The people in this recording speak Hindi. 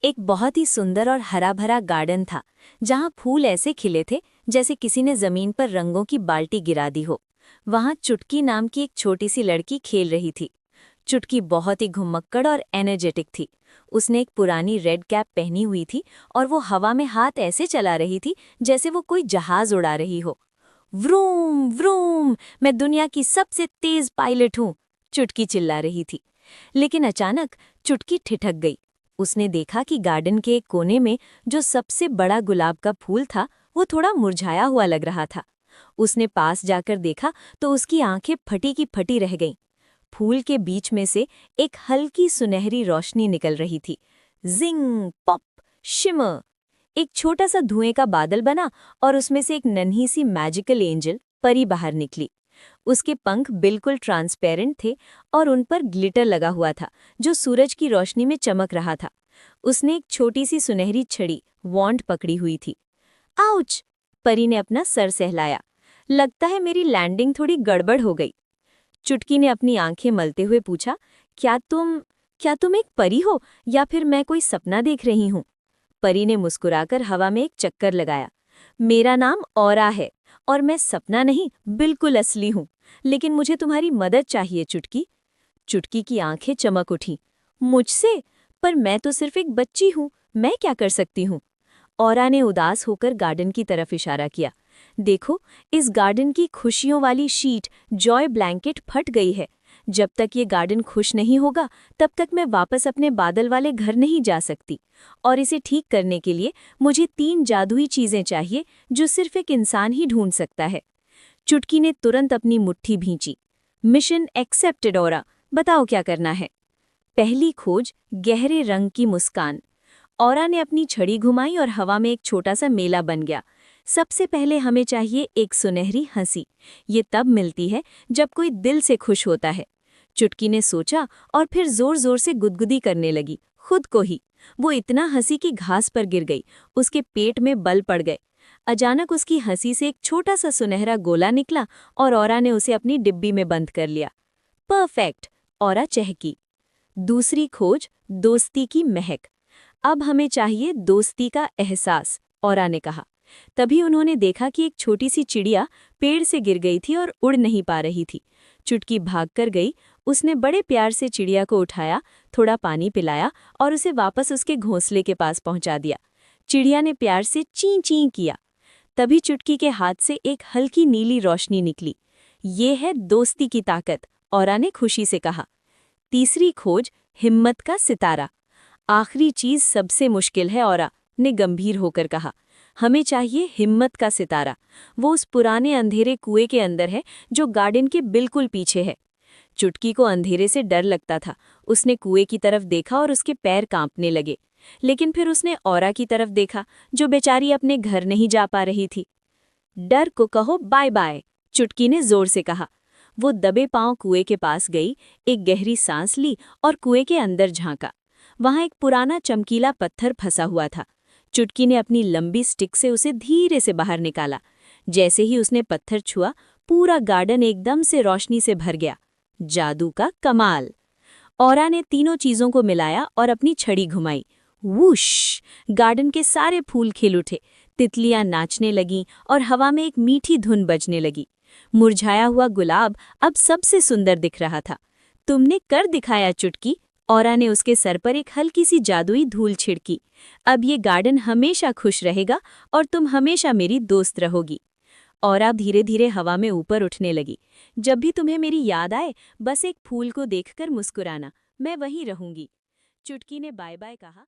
एक बहुत ही सुंदर और हरा भरा गार्डन था जहां फूल ऐसे खिले थे जैसे किसी ने जमीन पर रंगों की बाल्टी गिरा दी हो। वहां चुटकी नाम की एक छोटी सी लड़की खेल रही थी। चुटकी बहुत ही घुमक्कड़ और एनर्जेटिक थी। उसने एक पुरानी रेड कैप पहनी हुई थी और वो हवा में हाथ ऐसे चला रही थी जैसे वो कोई जहाज उड़ा रही हो। व्रूम व्रूम, मैं दुनिया की सबसे तेज पायलट हूँ, चुटकी चिल्ला रही थी। लेकिन अचानक चुटकी ठिठक गई। उसने देखा कि गार्डन के एक कोने में जो सबसे बड़ा गुलाब का फूल था वो थोड़ा मुरझाया हुआ लग रहा था। उसने पास जाकर देखा तो उसकी आंखें फटी की फटी रह गईं। फूल के बीच में से एक हल्की सुनहरी रोशनी निकल रही थी। जिंग पॉप शिमर, एक छोटा सा धुएं का बादल बना और उसमें से एक नन्ही सी मैजिकल एंजल परी बाहर निकली। उसके पंख बिल्कुल ट्रांसपेरेंट थे और उन पर ग्लिटर लगा हुआ था जो सूरज की रोशनी में चमक रहा था। उसने एक छोटी सी सुनहरी छड़ी वॉन्ड पकड़ी हुई थी। आउच! परी ने अपना सर सहलाया। लगता है मेरी लैंडिंग थोड़ी गड़बड़ हो गई। चुटकी ने अपनी आंखें मलते हुए पूछा, क्या तुम एक परी हो या फिर मैं कोई सपना देख रही हूँ? परी ने मुस्कुराकर हवा में एक चक्कर लगाया। मेरा नाम औरा है और मैं सपना नहीं, बिल्कुल असली हूँ। लेकिन मुझे तुम्हारी मदद चाहिए, चुटकी। चुटकी की आंखें चमक उठीं। मुझसे? पर मैं तो सिर्फ एक बच्ची हूँ, मैं क्या कर सकती हूँ? औरा ने उदास होकर गार्डन की तरफ इशारा किया। देखो, इस गार्डन की खुशियों वाली शीट, जॉय ब्लैंकेट फट गई है। जब तक ये गार्डन खुश नहीं होगा तब तक मैं वापस अपने बादल वाले घर नहीं जा सकती। और इसे ठीक करने के लिए मुझे 3 जादुई चीजें चाहिए जो सिर्फ एक इंसान ही ढूंढ सकता है। चुटकी ने तुरंत अपनी मुट्ठी भींची। मिशन एक्सेप्टेड औरा, बताओ क्या करना है। पहली खोज, गहरे रंग की मुस्कान। औरा ने अपनी छड़ी घुमाई और हवा में एक छोटा सा मेला बन गया। सबसे पहले हमें चाहिए एक सुनहरी हंसी। ये तब मिलती है जब कोई दिल से खुश होता है। चुटकी ने सोचा और फिर जोर जोर से गुदगुदी करने लगी, खुद को ही। वो इतना हंसी कि घास पर गिर गई। उसके पेट में बल पड़ गए। अचानक उसकी हंसी से एक छोटा सा सुनहरा गोला निकला और औरा ने उसे अपनी डिब्बी में बंद कर लिया। परफेक्ट, औरा चहकी। दूसरी खोज, दोस्ती की महक। अब हमें चाहिए दोस्ती का एहसास, औरा ने कहा। तभी उन्होंने देखा कि एक छोटी सी चिड़िया पेड़ से गिर गई थी और उड़ नहीं पा रही थी। चुटकी भागकर गई। उसने बड़े प्यार से चिड़िया को उठाया, थोड़ा पानी पिलाया और उसे वापस उसके घोंसले के पास पहुंचा दिया। चिड़िया ने प्यार से ची ची किया। तभी चुटकी के हाथ से एक हल्की नीली रोशनी निकली। ये है दोस्ती की ताकत, औरा ने खुशी से कहा। तीसरी खोज, हिम्मत का सितारा। आखिरी चीज सबसे मुश्किल है, औरा ने गंभीर होकर कहा। हमें चाहिए हिम्मत का सितारा। वो उस पुराने अंधेरे कुएं के अंदर है जो गार्डन के बिल्कुल पीछे है। चुटकी को अंधेरे से डर लगता था। उसने कुएं की तरफ देखा और उसके पैर कांपने लगे। लेकिन फिर उसने औरा की तरफ देखा जो बेचारी अपने घर नहीं जा पा रही थी। डर को कहो बाय बाय, चुटकी ने जोर से कहा। वो दबे पांव कुएं के पास गई, एक गहरी सांस ली और कुएं के अंदर झांका। वहां एक पुराना चमकीला पत्थर फंसा हुआ था। चुटकी ने अपनी लंबी स्टिक से उसे धीरे से बाहर निकाला। जैसे ही उसने पत्थर छुआ, पूरा गार्डन एकदम से रोशनी से भर गया। जादू का कमाल। औरा ने तीनों चीजों को मिलाया और अपनी छड़ी घुमाई। वूश! गार्डन के सारे फूल खिल उठे। तितलियां नाचने लगीं और हवा में एक मीठी धुन बजने लगी। मुरझाया हुआ गुलाब अब सबसे सुंदर दिख रहा था। तुमने कर दिखाया, चुटकी, औरा ने उसके सर पर एक हल्की सी जादुई धूल छिड़की। अब ये गार्डन हमेशा खुश रहेगा और तुम हमेशा मेरी दोस्त रहोगी। औरा धीरे धीरे हवा में ऊपर उठने लगी। जब भी तुम्हें मेरी याद आए, बस एक फूल को देखकर मुस्कुराना, मैं वहीं रहूंगी। चुटकी ने बाय बाय कहा।